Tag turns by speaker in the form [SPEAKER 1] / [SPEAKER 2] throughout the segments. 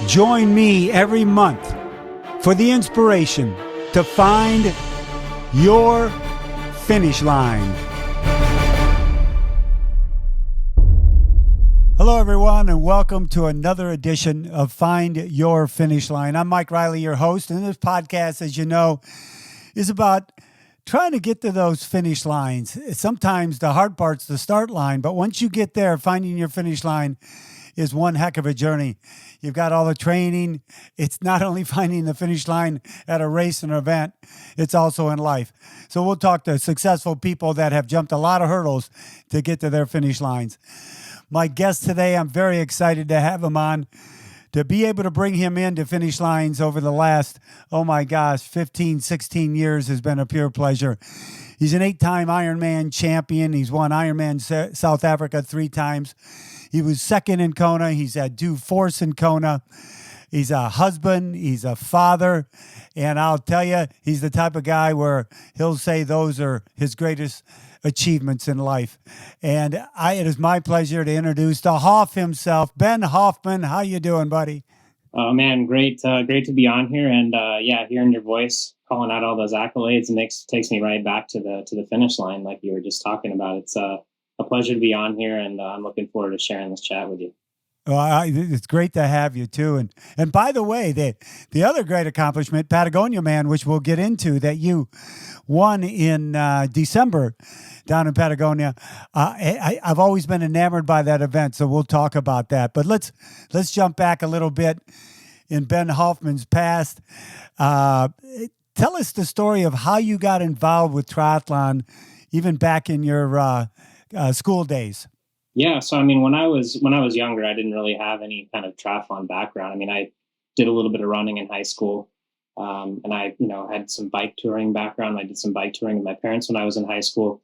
[SPEAKER 1] Join me every month for the inspiration to find your finish line. Hello, everyone, and welcome to another edition of Find Your Finish Line. I'm Mike Riley, your host, and this podcast, as you know, is about trying to get to those finish lines. Sometimes the hard part's the start line, but once you get there, finding your finish line is one heck of a journey. You've got all the training. It's not only finding the finish line at a race and event, it's also in life. So we'll talk to successful people that have jumped a lot of hurdles to get to their finish lines. My guest today, I'm very excited to have him on. To be able to bring him into finish lines over the last, 15, 16 years has been a pure pleasure. He's an 8-time IRONMAN champion. He's won Ironman South Africa 3 times. He was second in Kona. He's had due force in Kona. He's a husband. He's a father. And I'll tell you, he's the type of guy where he'll say those are his greatest achievements in life. And it is my pleasure to introduce the Hoff himself, Ben Hoffman. How you doing, buddy?
[SPEAKER 2] Oh man, great to be on here, and hearing your voice, calling out all those accolades, takes me right back to the finish line, like you were just talking about. It's a pleasure to be on here, and I'm looking forward to sharing this chat with you.
[SPEAKER 1] Well, it's great to have you too, and by the way, the other great accomplishment, Patagonia Man, which we'll get into, that you won in December down in Patagonia. I've always been enamored by that event, so we'll talk about that. But let's jump back a little bit in Ben Hoffman's past. Tell us the story of how you got involved with triathlon, even back in your school days.
[SPEAKER 2] Yeah, so I mean, when I was younger, I didn't really have any kind of triathlon background. I mean, I did a little bit of running in high school, and I, had some bike touring background. I did some bike touring with my parents when I was in high school.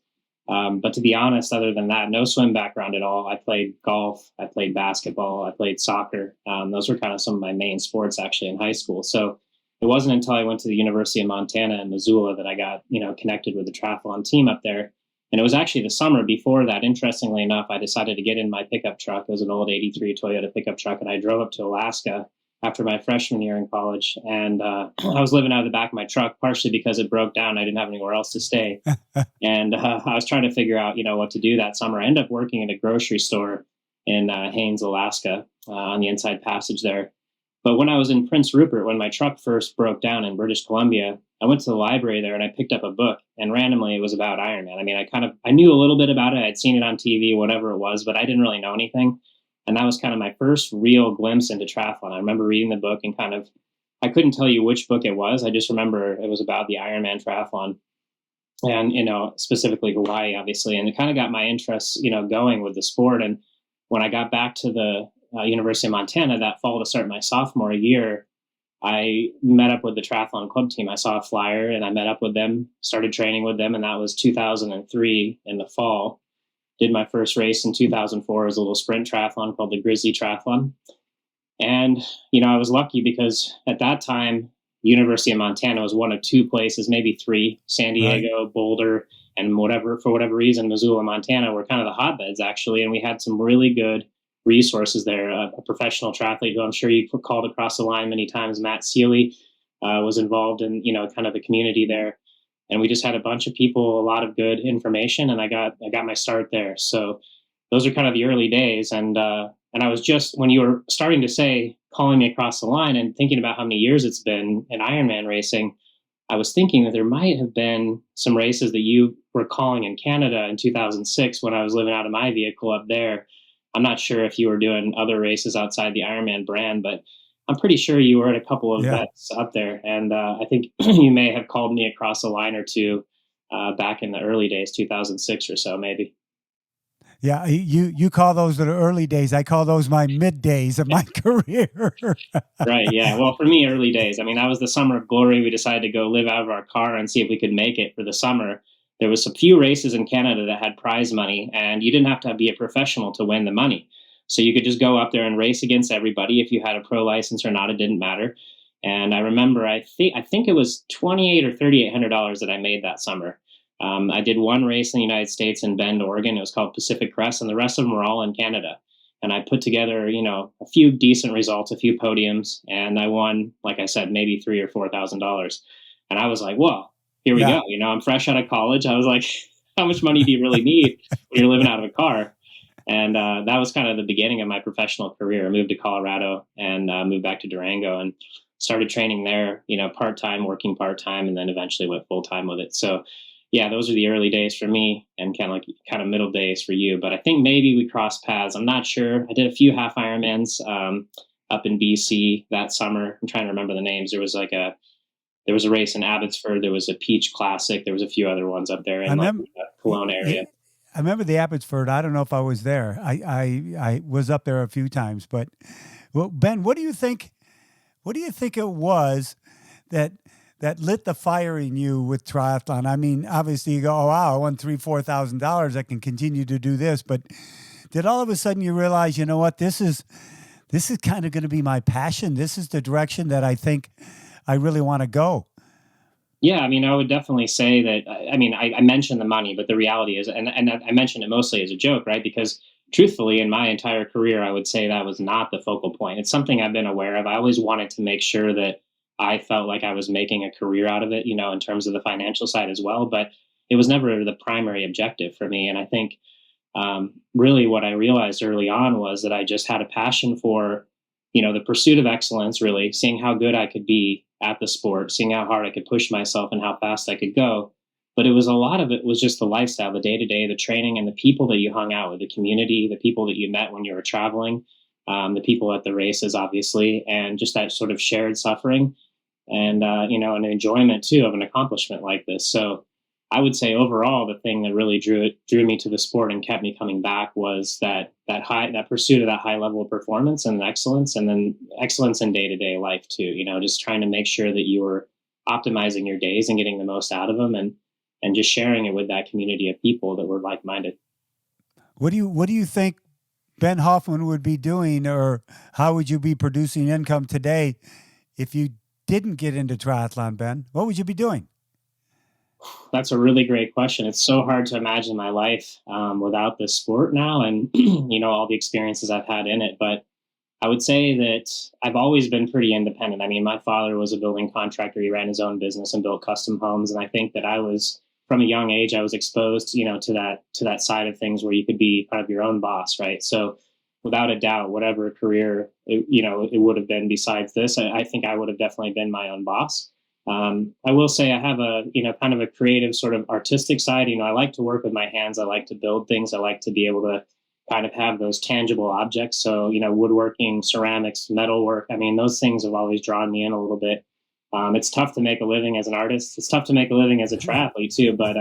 [SPEAKER 2] But to be honest, other than that, no swim background at all. I played golf, I played basketball, I played soccer. Those were kind of some of my main sports actually in high school. So it wasn't until I went to the University of Montana in Missoula that I got, connected with the triathlon team up there. And it was actually the summer before that, interestingly enough, I decided to get in my pickup truck. It was an old 83 Toyota pickup truck, and I drove up to Alaska after my freshman year in college. And I was living out of the back of my truck, partially because it broke down. I didn't have anywhere else to stay. And I was trying to figure out, what to do that summer. I ended up working at a grocery store in Haines, Alaska, on the Inside Passage there. But when I was in Prince Rupert, when my truck first broke down in British Columbia, I went to the library there and I picked up a book, and randomly it was about Ironman. I mean, I knew a little bit about it. I'd seen it on TV, whatever it was, but I didn't really know anything. And that was kind of my first real glimpse into triathlon. I remember reading the book and I couldn't tell you which book it was. I just remember it was about the Ironman triathlon and, specifically Hawaii, obviously. And it kind of got my interest, going with the sport. And when I got back to the University of Montana that fall to start my sophomore year, I met up with the triathlon club team. I saw a flyer and I met up with them, started training with them. And that was 2003 in the fall. Did my first race in 2004 as a little sprint triathlon called the Grizzly Triathlon. And, I was lucky because at that time, University of Montana was one of 2 places, maybe 3, San Diego, right, Boulder, and for whatever reason, Missoula, Montana were kind of the hotbeds actually. And we had some really good resources there. A professional triathlete who I'm sure you called across the line many times, Matt Seeley, was involved in, kind of the community there. And we just had a bunch of people, a lot of good information, and I got my start there. So those are kind of the early days. And I was just, when you were starting to say, calling me across the line and thinking about how many years it's been in Ironman racing, I was thinking that there might have been some races that you were calling in Canada in 2006 when I was living out of my vehicle up there. I'm not sure if you were doing other races outside the Ironman brand, but I'm pretty sure you were at a couple of events up there. And I think you may have called me across a line or two back in the early days, 2006 or so, maybe.
[SPEAKER 1] Yeah, you call those the early days. I call those my mid days of my career.
[SPEAKER 2] Right, yeah. Well, for me, early days. I mean, that was the summer of glory. We decided to go live out of our car and see if we could make it for the summer. There was a few races in Canada that had prize money, and you didn't have to be a professional to win the money. So you could just go up there and race against everybody. If you had a pro license or not, it didn't matter. And I remember, I think it was $2,800 or $3,800 that I made that summer. I did one race in the United States in Bend, Oregon. It was called Pacific Crest, and the rest of them were all in Canada. and I put together, a few decent results, a few podiums, and I won, like I said, maybe $3,000 or $4,000. And I was like, whoa, here we
[SPEAKER 1] Yeah.
[SPEAKER 2] go. I'm fresh out of college. I was like, how much money do you really need when you're living out of a car? And that was kind of the beginning of my professional career. I moved to Colorado and moved back to Durango and started training there, part-time, working part-time, and then eventually went full-time with it. So yeah, those are the early days for me and kind of middle days for you. But I think maybe we crossed paths. I'm not sure. I did a few half Ironmans up in BC that summer. I'm trying to remember the names. There was a race in Abbotsford. There was a Peach Classic. There was a few other ones up there in the Kelowna area.
[SPEAKER 1] I remember the Abbotsford. I don't know if I was there. I was up there a few times. But, well, Ben, what do you think? What do you think it was that lit the fire in you with triathlon? I mean, obviously you go, oh, wow, I won $3,000-$4,000. I can continue to do this. But did all of a sudden you realize, you know what, this is kind of going to be my passion. This is the direction that I think I really want to go.
[SPEAKER 2] Yeah, I mean, I would definitely say that. I mentioned the money, but the reality is, and I mentioned it mostly as a joke, right? Because truthfully, in my entire career, I would say that was not the focal point. It's something I've been aware of. I always wanted to make sure that I felt like I was making a career out of it, in terms of the financial side as well. But it was never the primary objective for me. And I think really what I realized early on was that I just had a passion for, the pursuit of excellence, really seeing how good I could be at the sport, seeing how hard I could push myself and how fast I could go. But a lot of it was just the lifestyle, the day to day, the training, and the people that you hung out with, the community, the people that you met when you were traveling, the people at the races, obviously, and just that sort of shared suffering and, an enjoyment too of an accomplishment like this. So I would say overall, the thing that really drew me to the sport and kept me coming back was that pursuit of that high level of performance and excellence, and then excellence in day to day life too. Just trying to make sure that you were optimizing your days and getting the most out of them, and just sharing it with that community of people that were like minded.
[SPEAKER 1] What do you think Ben Hoffman would be doing, or how would you be producing income today if you didn't get into triathlon, Ben? What would you be doing?
[SPEAKER 2] That's a really great question. It's so hard to imagine my life without this sport now, and all the experiences I've had in it. But I would say that I've always been pretty independent. I mean, my father was a building contractor. He ran his own business and built custom homes. And I think that from a young age, I was exposed, to that side of things where you could be kind of your own boss, right? So without a doubt, whatever career, it would have been besides this, I think I would have definitely been my own boss. I will say I have a, kind of a creative sort of artistic side. I like to work with my hands. I like to build things. I like to be able to kind of have those tangible objects. So, woodworking, ceramics, metalwork. I mean, those things have always drawn me in a little bit. It's tough to make a living as an artist. It's tough to make a living as a triathlete too. But,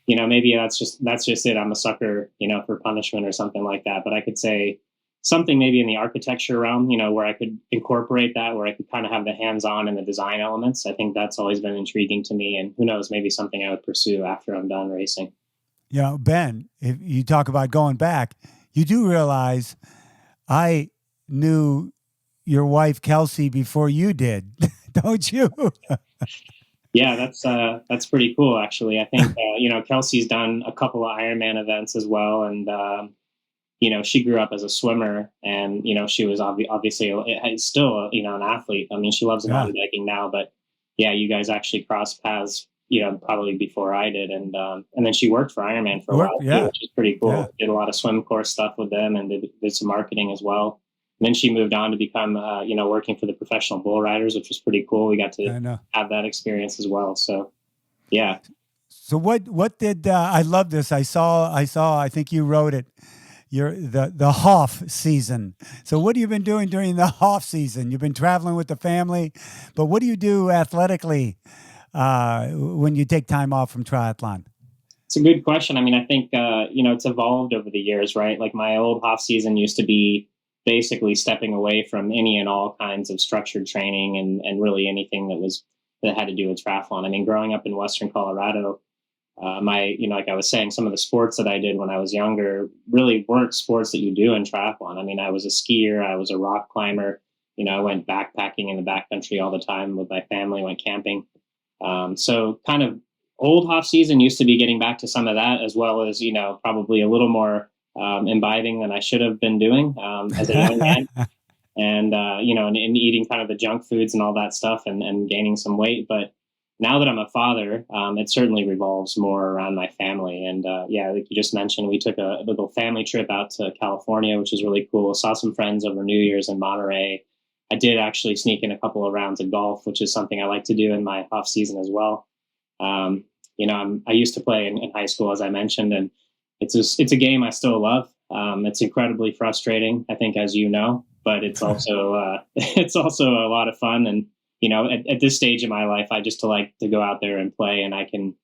[SPEAKER 2] maybe that's just it. I'm a sucker, for punishment or something like that. But I could say something maybe in the architecture realm, where I could incorporate that, where I could kind of have the hands-on and the design elements. I think that's always been intriguing to me. And who knows, maybe something I would pursue after I'm done racing.
[SPEAKER 1] Ben, if you talk about going back, you do realize I knew your wife, Kelsey, before you did, don't you?
[SPEAKER 2] Yeah, that's pretty cool, actually. I think, Kelsey's done a couple of Ironman events as well. And, she grew up as a swimmer, and, she was obviously still, an athlete. I mean, she loves mountain biking now, but yeah, you guys actually crossed paths, probably before I did. And then she worked for Ironman for a while, too, which is pretty cool. Yeah. Did a lot of swim course stuff with them, and did some marketing as well. And then she moved on to become, working for the professional bull riders, which was pretty cool. We got to have that experience as well. So, yeah.
[SPEAKER 1] So what did, I love this. I saw, I think you wrote it. The Hoff season. So what have you been doing during the Hoff season? You've been traveling with the family, but what do you do athletically when you take time off from triathlon?
[SPEAKER 2] It's a good question. I mean, I think, it's evolved over the years, right? Like my old Hoff season used to be basically stepping away from any and all kinds of structured training and really anything that had to do with triathlon. I mean, growing up in Western Colorado, like I was saying, some of the sports that I did when I was younger really weren't sports that you do in triathlon. I mean, I was a skier, I was a rock climber, I went backpacking in the backcountry all the time with my family, went camping. So kind of old Hoff season used to be getting back to some of that, as well as, probably a little more imbibing than I should have been doing as a young man. And, and eating kind of the junk foods and all that stuff and gaining some weight. But now that I'm a father, it certainly revolves more around my family. And like you just mentioned, we took a little family trip out to California, which is really cool. Saw some friends over New Year's in Monterey. I did actually sneak in a couple of rounds of golf, which is something I like to do in my off season as well. I used to play in high school, as I mentioned, and it's a game I still love. It's incredibly frustrating, I think, as you know, but it's also it's also a lot of fun. And at this stage in my life, I just like to go out there and play, and I can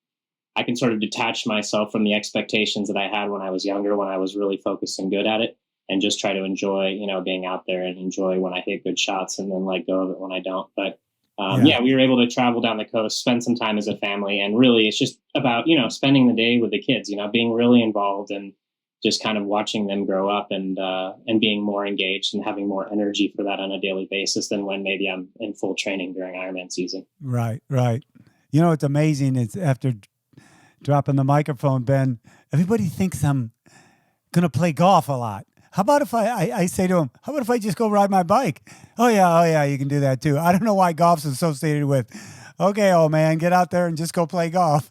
[SPEAKER 2] sort of detach myself from the expectations that I had when I was younger, when I was really focused and good at it, and just try to enjoy, being out there and enjoy when I hit good shots, and then let go of it when I don't. But we were able to travel down the coast, spend some time as a family, and really, it's just about spending the day with the kids, being really involved and just kind of watching them grow up and being more engaged and having more energy for that on a daily basis than when maybe I'm in full training during Ironman season.
[SPEAKER 1] Right. It's amazing. It's after dropping the microphone, Ben, everybody thinks I'm going to play golf a lot. How about if I say to him, how about if I just go ride my bike? Oh yeah, you can do that too. I don't know why golf's associated with, okay, old man, get out there and just go play golf.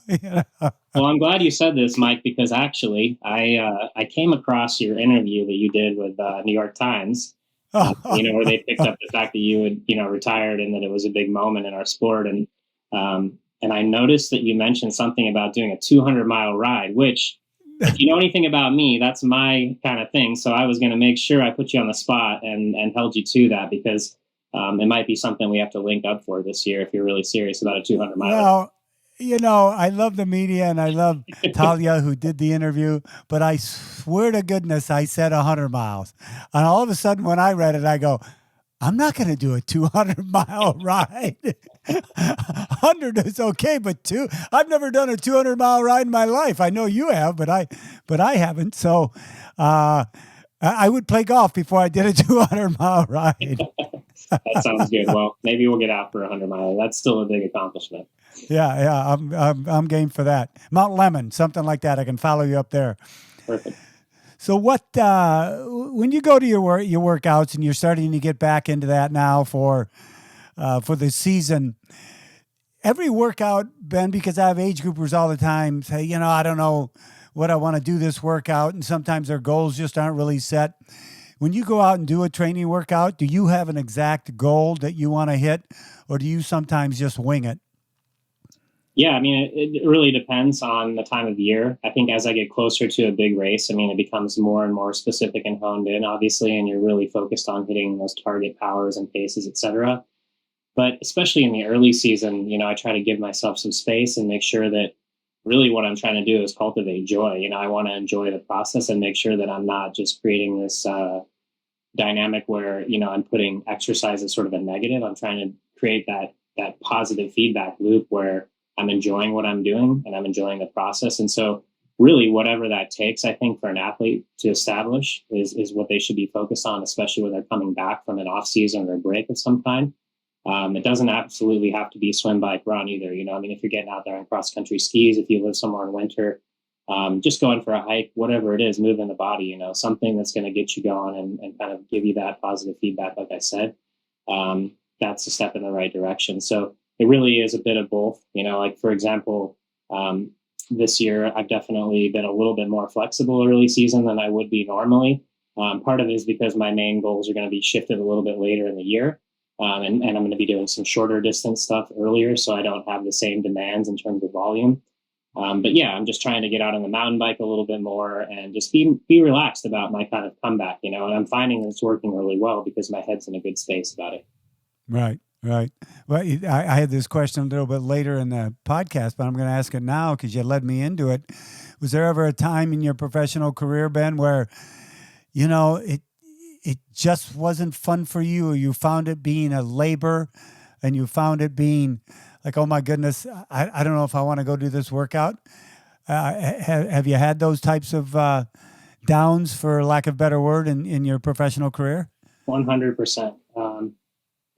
[SPEAKER 2] Well, I'm glad you said this, Mike, because actually I came across your interview that you did with New York Times, where they picked up the fact that you had, retired and that it was a big moment in our sport. And I noticed that you mentioned something about doing a 200-mile ride, which, if you know anything about me, that's my kind of thing. So I was going to make sure I put you on the spot and held you to that, because it might be something we have to link up for this year if you're really serious about a 200-mile.
[SPEAKER 1] Well, I love the media and I love Talia, who did the interview, but I swear to goodness I said 100 miles. And all of a sudden when I read it, I go, I'm not going to do a 200-mile ride. 100 is okay, but I've never done a 200-mile ride in my life. I know you have, but I haven't. So I would play golf before I did a 200-mile ride.
[SPEAKER 2] That sounds good. Well, maybe we'll get out for 100 miles. That's still a big accomplishment.
[SPEAKER 1] Yeah. I'm game for that. Mount Lemon, something like that. I can follow you up there.
[SPEAKER 2] Perfect.
[SPEAKER 1] So when you go to your workouts and you're starting to get back into that now for the season, every workout, Ben, because I have age groupers all the time say, I don't know what I want to do this workout, and sometimes their goals just aren't really set. When you go out and do a training workout, do you have an exact goal that you want to hit, or do you sometimes just wing it?
[SPEAKER 2] Yeah, I mean, it really depends on the time of year. I think as I get closer to a big race, it becomes more and more specific and honed in, obviously, and you're really focused on hitting those target powers and paces, et cetera. But especially in the early season, I try to give myself some space and make sure that really what I'm trying to do is cultivate joy. I want to enjoy the process and make sure that I'm not just creating this dynamic where, I'm putting exercise as sort of a negative. I'm trying to create that positive feedback loop where I'm enjoying what I'm doing and I'm enjoying the process. And so really whatever that takes, I think, for an athlete to establish is what they should be focused on, especially when they're coming back from an off season or a break of some kind. It doesn't absolutely have to be swim, bike, run either. If you're getting out there on cross country skis, if you live somewhere in winter, just going for a hike, whatever it is, moving the body, something that's going to get you going and kind of give you that positive feedback. Like I said, that's a step in the right direction. So it really is a bit of both, like for example, this year, I've definitely been a little bit more flexible early season than I would be normally. Part of it is because my main goals are going to be shifted a little bit later in the year. And I'm going to be doing some shorter distance stuff earlier, so I don't have the same demands in terms of volume. But yeah, I'm just trying to get out on the mountain bike a little bit more and just be relaxed about my kind of comeback, and I'm finding it's working really well because my head's in a good space about it.
[SPEAKER 1] Right. Well, I had this question a little bit later in the podcast, but I'm going to ask it now because you led me into it. Was there ever a time in your professional career, Ben, where, it just wasn't fun for you, or you found it being a labor and you found it being like, oh my goodness, I don't know if I want to go do this workout? Have you had those types of downs, for lack of a better word, in your professional career?
[SPEAKER 2] 100%.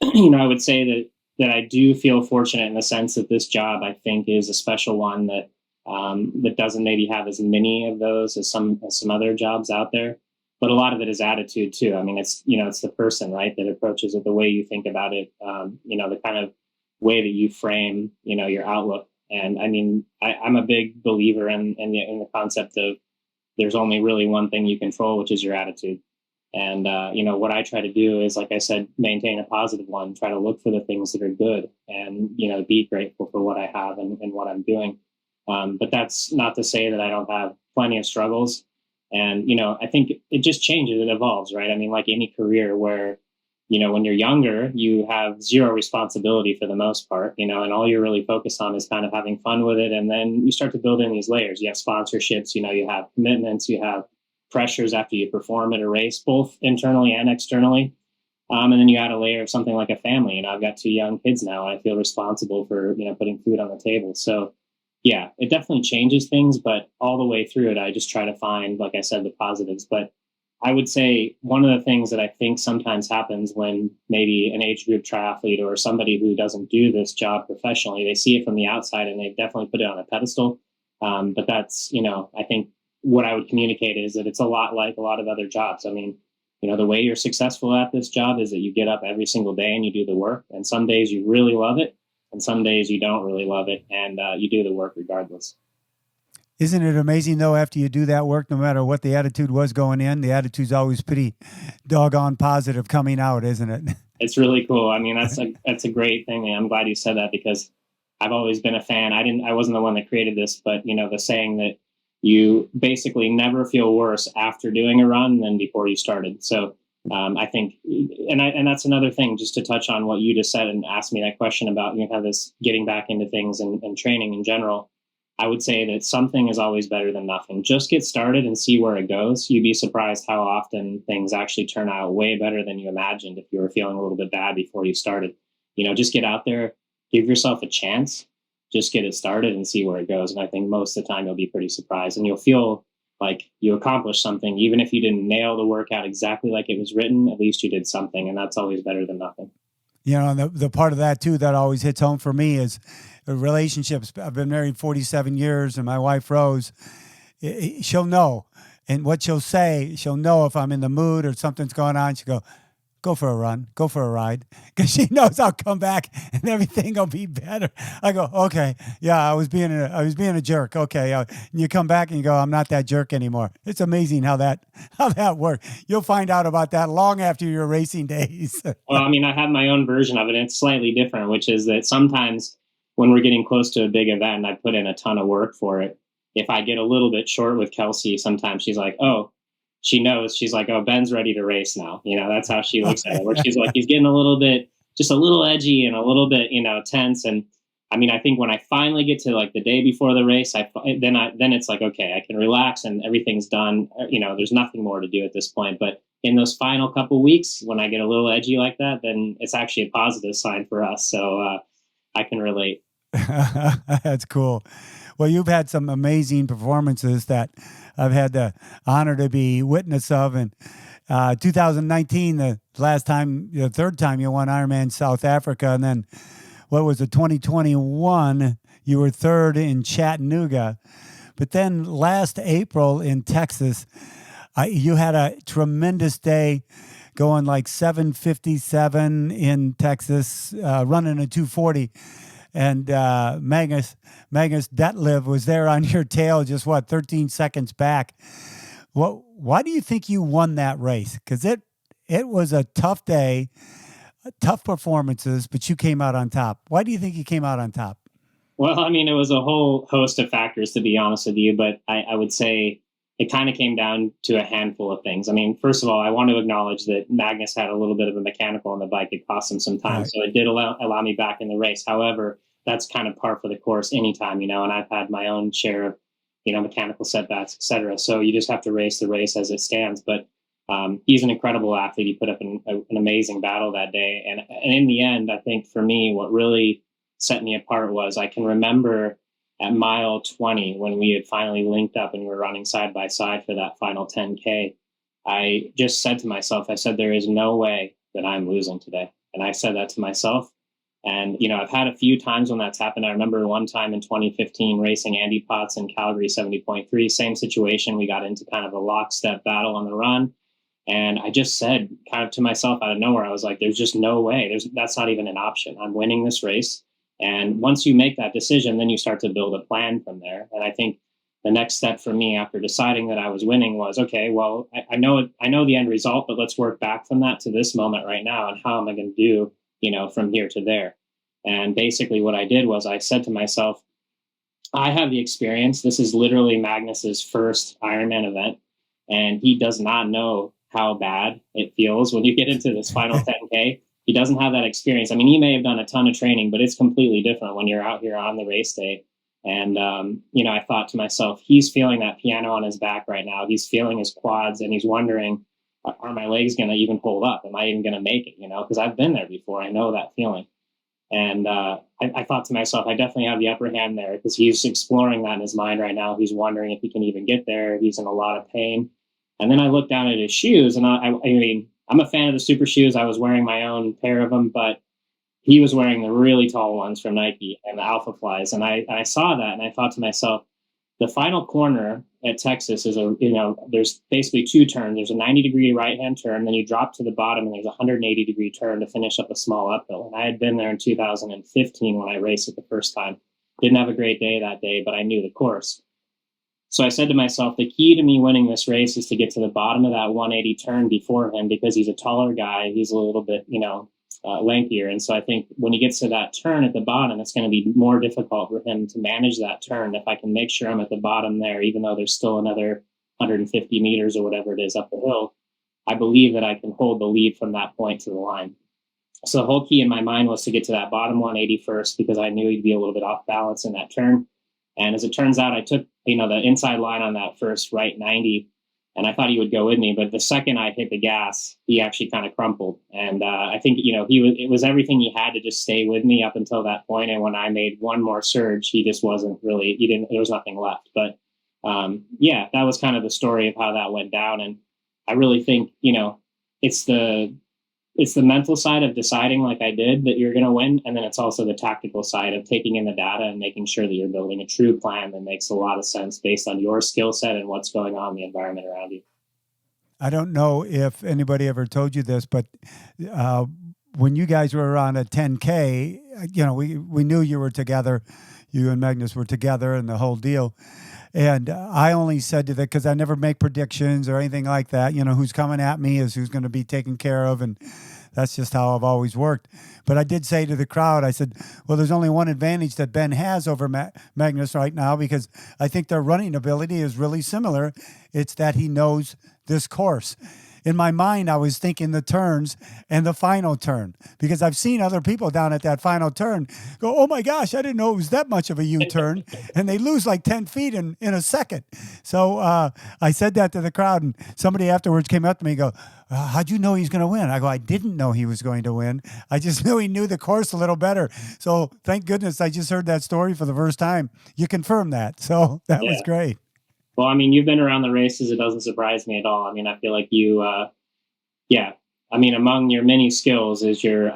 [SPEAKER 2] I would say that I do feel fortunate in the sense that this job, I think, is a special one that that doesn't maybe have as many of those as some other jobs out there. But a lot of it is attitude too. I mean, it's the person, right, that approaches it, the way you think about it, the kind of way that you frame, your outlook. And I mean, I'm a big believer in the concept of there's only really one thing you control, which is your attitude. And what I try to do is, like I said, maintain a positive one. Try to look for the things that are good, and be grateful for what I have and what I'm doing. But that's not to say that I don't have plenty of struggles. And I think it just changes, it evolves, right? I mean, like any career where when you're younger, you have zero responsibility for the most part, and all you're really focused on is kind of having fun with it. And then you start to build in these layers. You have sponsorships, you have commitments, you have pressures after you perform at a race, both internally and externally. And then you add a layer of something like a family. I've got 2 young kids now. I feel responsible for, putting food on the table. So yeah, it definitely changes things, but all the way through it, I just try to find, like I said, the positives. But I would say one of the things that I think sometimes happens when maybe an age group triathlete or somebody who doesn't do this job professionally, they see it from the outside and they definitely put it on a pedestal. But that's, I think what I would communicate is that it's a lot like a lot of other jobs. I mean, the way you're successful at this job is that you get up every single day and you do the work. And some days you really love it, and some days you don't really love it, and you do the work regardless.
[SPEAKER 1] Isn't it amazing, though, after you do that work, no matter what the attitude was going in, the attitude's always pretty doggone positive coming out, isn't it?
[SPEAKER 2] It's really cool. I mean, that's a great thing. And I'm glad you said that, because I've always been a fan. I wasn't the one that created this, but the saying that you basically never feel worse after doing a run than before you started. So I think, and that's another thing, just to touch on what you just said and ask me that question about, have this getting back into things and training in general. I would say that something is always better than nothing. Just get started and see where it goes. You'd be surprised how often things actually turn out way better than you imagined if you were feeling a little bit bad before you started. Just get out there, give yourself a chance, just get it started and see where it goes. And I think most of the time you'll be pretty surprised, and you'll feel like you accomplished something. Even if you didn't nail the workout exactly like it was written, at least you did something, and that's always better than nothing.
[SPEAKER 1] The part of that, too, that always hits home for me is relationships. I've been married 47 years, and my wife, Rose, she'll know. And what she'll say, she'll know if I'm in the mood or something's going on. She'll go for a run, go for a ride, because she knows I'll come back and everything will be better. I go, okay, yeah, I was being a jerk. Okay, and you come back and you go, I'm not that jerk anymore. It's amazing how that works. You'll find out about that long after your racing days.
[SPEAKER 2] Well, I mean, I have my own version of it, and it's slightly different, which is that sometimes when we're getting close to a big event, I put in a ton of work for it. If I get a little bit short with Kelsey, sometimes she's like, oh, she knows. She's like, oh, Ben's ready to race now. That's how she looks at it, where she's like, he's getting a little bit, just a little edgy and a little bit, tense. And I mean, I think when I finally get to like the day before the race, then it's like, okay, I can relax and everything's done. There's nothing more to do at this point. But in those final couple weeks, when I get a little edgy like that, then it's actually a positive sign for us. So I can relate.
[SPEAKER 1] That's cool. Well, you've had some amazing performances that I've had the honor to be witness of. And 2019, the third time you won Ironman South Africa. And then what was it, 2021, you were third in Chattanooga. But then last April in Texas, you had a tremendous day, going like 7:57 in Texas, running a 2:40. And Magnus Detlev was there on your tail, just 13 seconds back. Why do you think you won that race? Because it was a tough day, tough performances, but you came out on top. Why do you think you came out on top?
[SPEAKER 2] Well, I mean, it was a whole host of factors, to be honest with you, but I would say it kind of came down to a handful of things. I mean, first of all, I want to acknowledge that Magnus had a little bit of a mechanical on the bike. It cost him some time. Right. So it did allow me back in the race. However, that's kind of par for the course anytime, and I've had my own share of, mechanical setbacks, et cetera. So you just have to race the race as it stands. But he's an incredible athlete. He put up an amazing battle that day. And in the end, I think for me, what really set me apart was I can remember at mile 20, when we had finally linked up and we were running side by side for that final 10K, I just said to myself, there is no way that I'm losing today. And I said that to myself. And, I've had a few times when that's happened. I remember one time in 2015 racing Andy Potts in Calgary 70.3, same situation. We got into kind of a lockstep battle on the run. And I just said kind of to myself out of nowhere, I was like, there's just no way. That's not even an option. I'm winning this race. And once you make that decision, then you start to build a plan from there. And I think the next step for me after deciding that I was winning was, okay, well, I know the end result, but let's work back from that to this moment right now. And how am I going to do, from here to there? And basically what I did was I said to myself, I have the experience. This is literally Magnus's first Ironman event. And he does not know how bad it feels when you get into this final 10K. He doesn't have that experience. I mean, he may have done a ton of training, but it's completely different when you're out here on the race day. And, I thought to myself, he's feeling that piano on his back right now. He's feeling his quads and he's wondering, are my legs going to even hold up? Am I even going to make it? Because I've been there before. I know that feeling. And I thought to myself, I definitely have the upper hand there because he's exploring that in his mind right now. He's wondering if he can even get there. He's in a lot of pain. And then I looked down at his shoes, and I mean, I'm a fan of the super shoes. I was wearing my own pair of them, but he was wearing the really tall ones from Nike and the Alpha Flies. And I saw that, and I thought to myself, the final corner at Texas is there's basically two turns. There's a 90-degree right-hand turn, then you drop to the bottom, and there's a 180-degree turn to finish up a small uphill. And I had been there in 2015 when I raced it the first time. Didn't have a great day that day, but I knew the course. So I said to myself, the key to me winning this race is to get to the bottom of that 180 turn before him because he's a taller guy. He's a little bit, lengthier. And so I think when he gets to that turn at the bottom, it's going to be more difficult for him to manage that turn. If I can make sure I'm at the bottom there, even though there's still another 150 meters or whatever it is up the hill, I believe that I can hold the lead from that point to the line. So the whole key in my mind was to get to that bottom 180 first because I knew he'd be a little bit off balance in that turn. And as it turns out, I took, the inside line on that first right 90, and I thought he would go with me. But the second I hit the gas, he actually kind of crumpled. And I think, it was everything he had to just stay with me up until that point. And when I made one more surge, he just wasn't really, there was nothing left. But that was kind of the story of how that went down. And I really think, it's the mental side of deciding like I did that you're going to win. And then it's also the tactical side of taking in the data and making sure that you're building a true plan that makes a lot of sense based on your skill set and what's going on in the environment around you.
[SPEAKER 1] I don't know if anybody ever told you this, but when you guys were around a 10K, we knew you were together. You and Magnus were together and the whole deal. And I only said to that because I never make predictions or anything like that. Who's coming at me is who's going to be taken care of. And that's just how I've always worked. But I did say to the crowd, I said, well, there's only one advantage that Ben has over Magnus right now because I think their running ability is really similar. It's that he knows this course. In my mind, I was thinking the turns and the final turn because I've seen other people down at that final turn go, oh my gosh, I didn't know it was that much of a U-turn. And they lose like 10 feet in a second. So I said that to the crowd, and somebody afterwards came up to me and go, how'd you know he's going to win? I go, I didn't know he was going to win. I just knew he knew the course a little better. So thank goodness I just heard that story for the first time. You confirmed that. So that was great.
[SPEAKER 2] Well, I mean, you've been around the races. It doesn't surprise me at all. I mean, I feel like you, among your many skills is your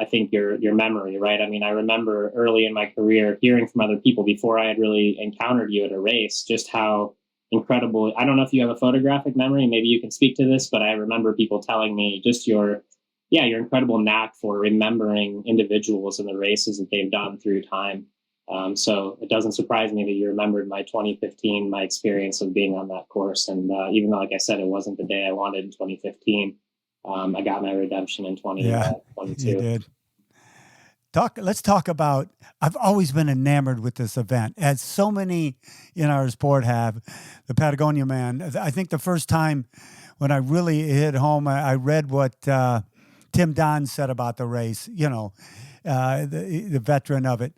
[SPEAKER 2] memory, right? I mean, I remember early in my career hearing from other people before I had really encountered you at a race, just how incredible. I don't know if you have a photographic memory. Maybe you can speak to this, but I remember people telling me just your incredible knack for remembering individuals and the races that they've done through time. So it doesn't surprise me that you remembered my 2015, my experience of being on that course. And even though, like I said, it wasn't the day I wanted in 2015, I got my redemption in 2022.
[SPEAKER 1] You did. Let's talk about, I've always been enamored with this event, as so many in our sport have, the Patagonia Man. I think the first time when I really hit home, I read what Tim Don said about the race, the veteran of it.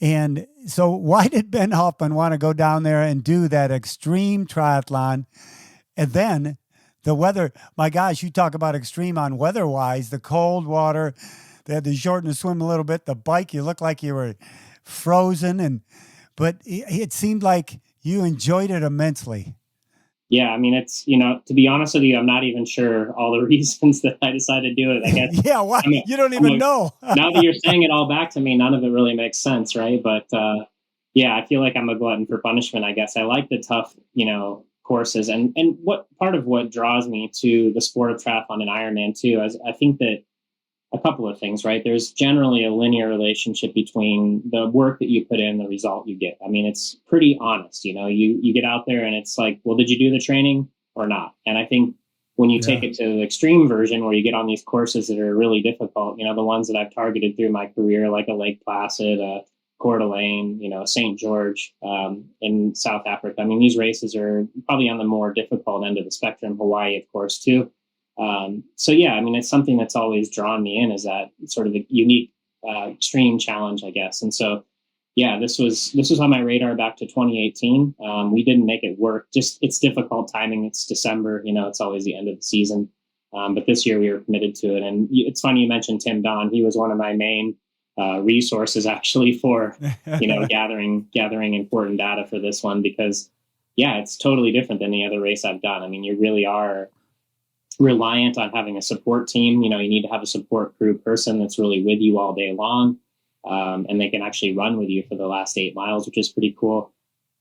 [SPEAKER 1] And so why did Ben Hoffman want to go down there and do that extreme triathlon? And then the weather, my gosh, you talk about extreme on weather-wise, the cold water, they had to shorten the swim a little bit. The bike, you looked like you were frozen. But it seemed like you enjoyed it immensely.
[SPEAKER 2] Yeah, I mean, it's, to be honest with you, I'm not even sure all the reasons that I decided to do it. I guess
[SPEAKER 1] Yeah, why?
[SPEAKER 2] I'm a,
[SPEAKER 1] You don't
[SPEAKER 2] I'm
[SPEAKER 1] even
[SPEAKER 2] a,
[SPEAKER 1] know.
[SPEAKER 2] now that you're saying it all back to me, none of it really makes sense, right? But yeah, I feel like I'm a glutton for punishment. I guess I like the tough, courses, and what part of what draws me to the sport of triathlon and Ironman too is I think that a couple of things, right? There's generally a linear relationship between the work that you put in, the result you get. I mean, it's pretty honest. You get out there and it's like, well, did you do the training or not? And I think when you take
[SPEAKER 1] Yeah.
[SPEAKER 2] it to the extreme version where you get on these courses that are really difficult, the ones that I've targeted through my career, like a Lake Placid, Coeur d'Alene, St. George in South Africa. I mean, these races are probably on the more difficult end of the spectrum. Hawaii, of course, too. So yeah, I mean, it's something that's always drawn me in, is that sort of a unique, extreme challenge, I guess. And so, yeah, this was on my radar back to 2018. We didn't make it work. Just it's difficult timing. It's December, it's always the end of the season. But this year we were committed to it. And it's funny you mentioned Tim Don. He was one of my main resources actually for, gathering important data for this one, because yeah, it's totally different than any other race I've done. I mean, you really are reliant on having a support team. You need to have a support crew person that's really with you all day long. And they can actually run with you for the last 8 miles, which is pretty cool.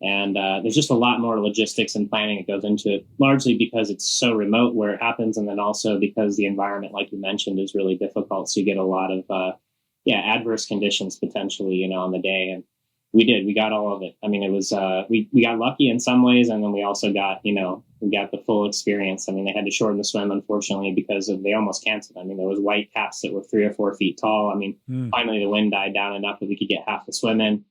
[SPEAKER 2] And there's just a lot more logistics and planning that goes into it, largely because it's so remote where it happens. And then also because the environment, like you mentioned, is really difficult. So you get a lot of, adverse conditions potentially, on the day. And we got all of it. I mean, it was, we got lucky in some ways. And then we also got, we got the full experience. I mean, they had to shorten the swim, unfortunately, because they almost canceled. I mean, there was white caps that were 3 or 4 feet tall. I mean, finally the wind died down enough that we could get half the swim in,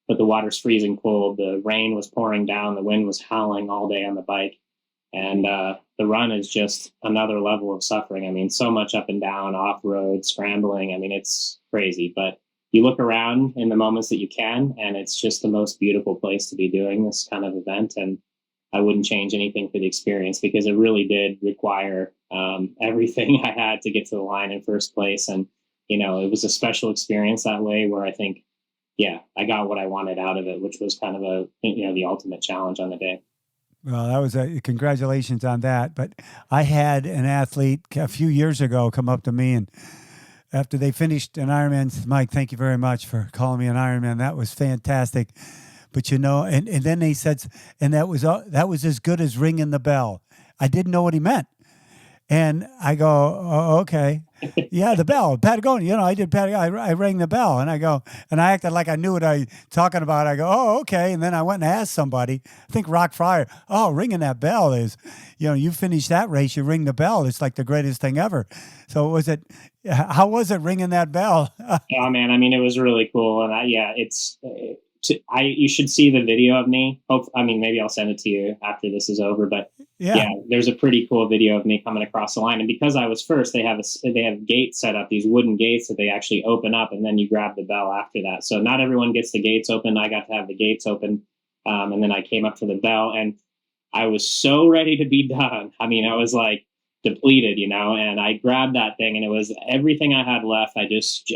[SPEAKER 2] but the water's freezing cold. The rain was pouring down. The wind was howling all day on the bike. And the run is just another level of suffering. I mean, so much up and down, off road, scrambling. I mean, it's crazy, but you look around in the moments that you can, and it's just the most beautiful place to be doing this kind of event. And I wouldn't change anything for the experience, because it really did require everything I had to get to the line in first place. And, it was a special experience that way, where I think, yeah, I got what I wanted out of it, which was kind of the ultimate challenge on the day.
[SPEAKER 1] Well, that was congratulations on that. But I had an athlete a few years ago come up to me, and after they finished an Ironman, said, Mike, thank you very much for calling me an Ironman. That was fantastic. But and then they said, and that was as good as ringing the bell. I didn't know what he meant. And I go, oh, okay. Yeah, the bell, Patagonia. I did Patagonia. I rang the bell, and I go, and I acted like I knew what I was talking about. I go, oh, okay. And then I went and asked somebody, I think Rock Fryer, oh, ringing that bell is, you finish that race, you ring the bell. It's like the greatest thing ever. So how was it ringing that bell?
[SPEAKER 2] Oh man, I mean, it was really cool. And it's, you should see the video of me. Maybe I'll send it to you after this is over, but yeah, there's a pretty cool video of me coming across the line. And because I was first, they have gates set up, these wooden gates that they actually open up, and then you grab the bell after that. So not everyone gets the gates open. I got to have the gates open. And then I came up to the bell, and I was so ready to be done. I mean, I was like depleted, and I grabbed that thing, and it was everything I had left. I just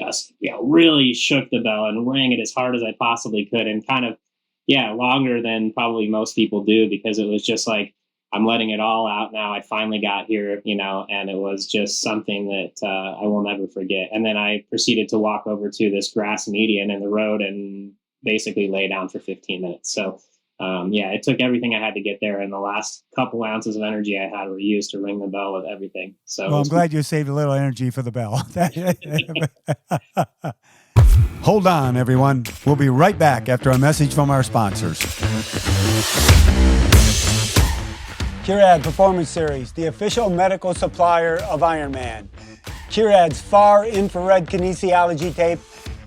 [SPEAKER 2] really shook the bell and rang it as hard as I possibly could, and kind of, longer than probably most people do, because it was just like, I'm letting it all out now. I finally got here, and it was just something that I will never forget. And then I proceeded to walk over to this grass median in the road and basically lay down for 15 minutes. So it took everything I had to get there, and the last couple ounces of energy I had were used to ring the bell with everything. So
[SPEAKER 1] I'm glad you saved a little energy for the bell. Hold on, everyone. We'll be right back after a message from our sponsors. Curad Performance Series, the official medical supplier of Ironman. Curad's far infrared kinesiology tape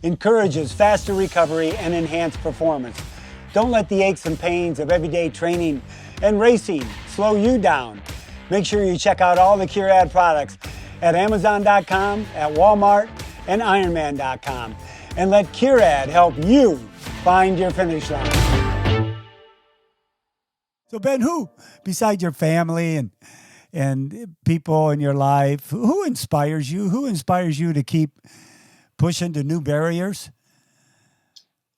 [SPEAKER 1] encourages faster recovery and enhanced performance. Don't let the aches and pains of everyday training and racing slow you down. Make sure you check out all the Curad products at Amazon.com, at Walmart, and Ironman.com. And let Curad help you find your finish line. So Ben, who, besides your family and people in your life, who inspires you? Who inspires you to keep pushing to new barriers?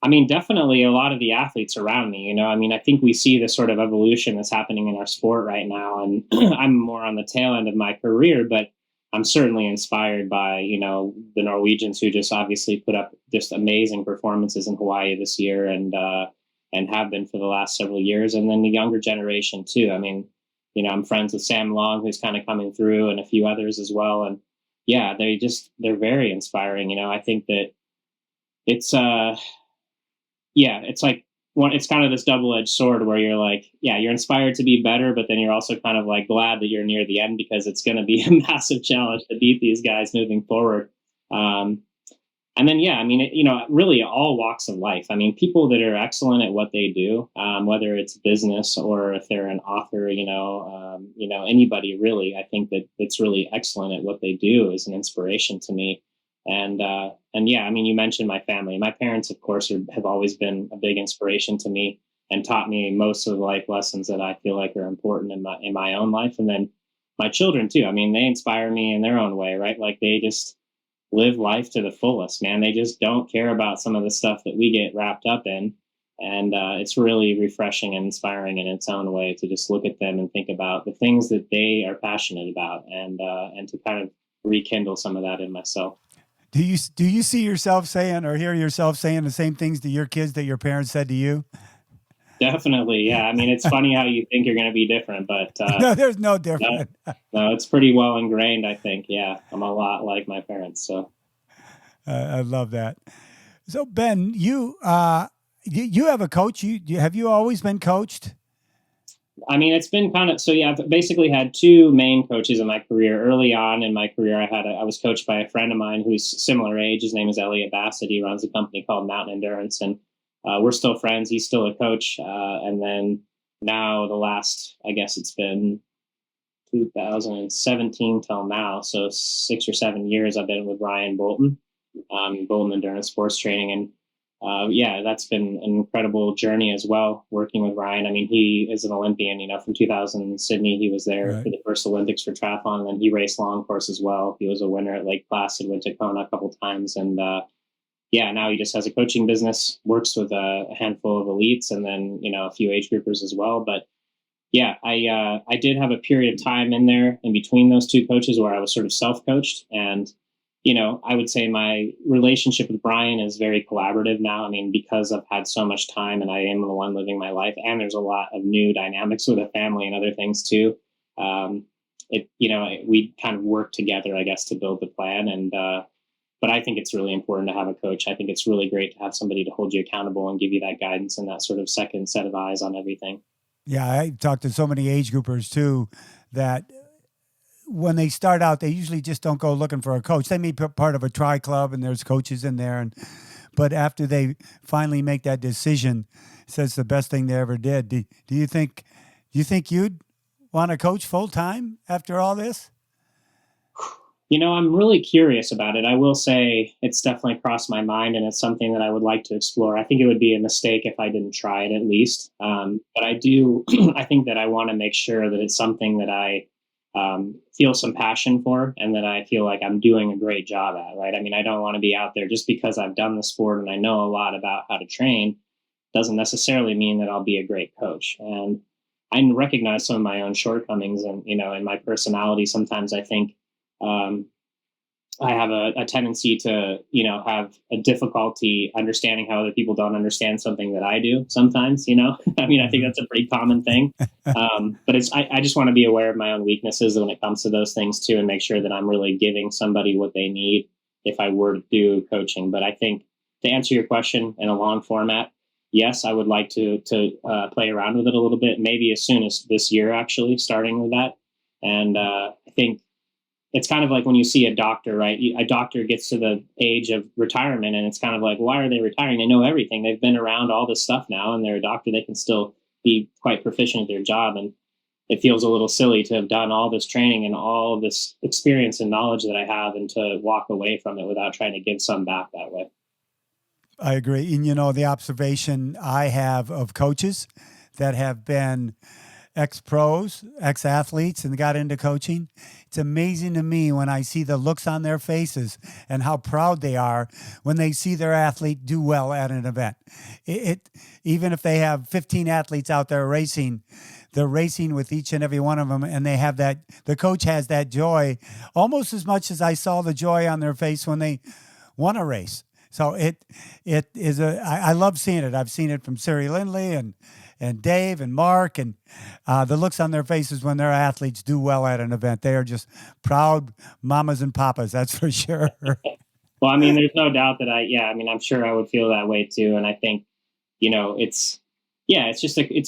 [SPEAKER 2] I mean, definitely a lot of the athletes around me, I mean, I think we see this sort of evolution that's happening in our sport right now. And I'm more on the tail end of my career, but I'm certainly inspired by, the Norwegians who just obviously put up just amazing performances in Hawaii this year and have been for the last several years. And then the younger generation too. I mean, I'm friends with Sam Long, who's kind of coming through, and a few others as well. And yeah, they're very inspiring. I think that it's, yeah, it's like it's kind of this double-edged sword where you're like, yeah, you're inspired to be better, but then you're also kind of like glad that you're near the end because it's going to be a massive challenge to beat these guys moving forward. And then, yeah, I mean, really all walks of life. I mean, people that are excellent at what they do, whether it's business or if they're an author, anybody really, I think that it's really excellent at what they do is an inspiration to me. And yeah, I mean, you mentioned my family. My parents, of course, have always been a big inspiration to me and taught me most of the life lessons that I feel like are important in my own life. And then my children too. I mean, they inspire me in their own way, right? Like they just live life to the fullest, man. They just don't care about some of the stuff that we get wrapped up in. And it's really refreshing and inspiring in its own way to just look at them and think about the things that they are passionate about and to kind of rekindle some of that in myself.
[SPEAKER 1] Do you see yourself saying or hear yourself saying the same things to your kids that your parents said to you?
[SPEAKER 2] Definitely, yeah. I mean, it's funny how you think you're going to be different, but
[SPEAKER 1] no, there's no different.
[SPEAKER 2] No, it's pretty well ingrained, I think. Yeah, I'm a lot like my parents. So
[SPEAKER 1] I love that. So Ben, you have a coach. Have you always been coached?
[SPEAKER 2] I mean, it's been kind of so. Yeah, I've basically had two main coaches in my career. Early on in my career, I was coached by a friend of mine who's similar age. His name is Elliot Bassett. He runs a company called Mountain Endurance, and we're still friends. He's still a coach. And then now the last, I guess it's been 2017 till now, so 6 or 7 years I've been with Ryan Bolton, Bolton Endurance Sports Training, and yeah, that's been an incredible journey as well, working with Ryan. I mean, he is an Olympian, from 2000 Sydney. He was there for the first Olympics for triathlon, and then he raced long course as well. He was a winner at Lake Placid, went to Kona a couple times, and yeah, now he just has a coaching business, works with a handful of elites, and then a few age groupers as well. But yeah, I did have a period of time in there in between those two coaches where I was sort of self-coached, and I would say my relationship with Brian is very collaborative now. I mean, because I've had so much time and I am the one living my life, and there's a lot of new dynamics with the family and other things too. We kind of work together, I guess, to build the plan. And, but I think it's really important to have a coach. I think it's really great to have somebody to hold you accountable and give you that guidance and that sort of second set of eyes on everything.
[SPEAKER 1] Yeah. I talked to so many age groupers too, that when they start out, they usually just don't go looking for a coach. They may be part of a tri club and there's coaches in there. But after they finally make that decision, it's the best thing they ever did. Do you think you'd want to coach full time after all this?
[SPEAKER 2] I'm really curious about it. I will say it's definitely crossed my mind, and it's something that I would like to explore. I think it would be a mistake if I didn't try it at least. But I do, I think that I want to make sure that it's something that I feel some passion for and that I feel like I'm doing a great job at, right? I mean, I don't want to be out there just because I've done the sport and I know a lot about how to train doesn't necessarily mean that I'll be a great coach. And I recognize some of my own shortcomings and, in my personality. Sometimes I think, I have a tendency to, have a difficulty understanding how other people don't understand something that I do sometimes, I mean, I think that's a pretty common thing. But I just want to be aware of my own weaknesses when it comes to those things too, and make sure that I'm really giving somebody what they need if I were to do coaching. But I think to answer your question in a long format, yes, I would like to play around with it a little bit, maybe as soon as this year, actually, starting with that. And I think it's kind of like when you see a doctor, right? A doctor gets to the age of retirement and it's kind of like, why are they retiring? They know everything. They've been around all this stuff now and they're a doctor. They can still be quite proficient at their job. And it feels a little silly to have done all this training and all this experience and knowledge that I have and to walk away from it without trying to give some back that way.
[SPEAKER 1] I agree. And, the observation I have of coaches that have been ex-pros, ex-athletes, and got into coaching. It's amazing to me when I see the looks on their faces and how proud they are when they see their athlete do well at an event. It even if they have 15 athletes out there racing, they're racing with each and every one of them, and they have that. The coach has that joy almost as much as I saw the joy on their face when they won a race. So it is I love seeing it. I've seen it from Siri Lindley and Dave and Mark, and the looks on their faces when their athletes do well at an event. They are just proud mamas and papas, that's for sure.
[SPEAKER 2] Well, I mean, there's no doubt that I'm sure I would feel that way too. And I think, it's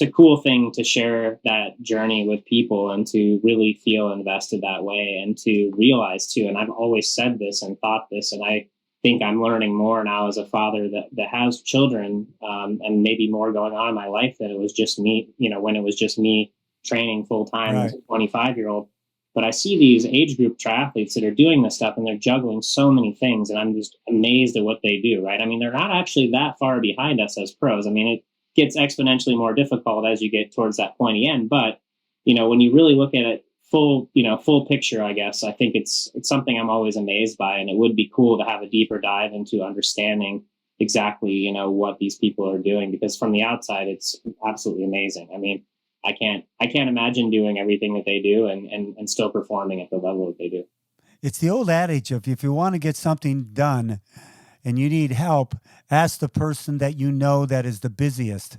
[SPEAKER 2] a cool thing to share that journey with people and to really feel invested that way and to realize too. And I've always said this and thought this, and I think I'm learning more now as a father that has children, and maybe more going on in my life than it was just me, when it was just me training full time as a 25-year-old. But I see these age group triathletes that are doing this stuff and they're juggling so many things, and I'm just amazed at what they do, right? I mean, they're not actually that far behind us as pros. I mean, it gets exponentially more difficult as you get towards that pointy end. But, when you really look at it full picture, I guess, I think it's something I'm always amazed by. And it would be cool to have a deeper dive into understanding exactly, what these people are doing, because from the outside, it's absolutely amazing. I mean, I can't imagine doing everything that they do and still performing at the level that they do.
[SPEAKER 1] It's the old adage of if you want to get something done and you need help, ask the person that you know that is the busiest,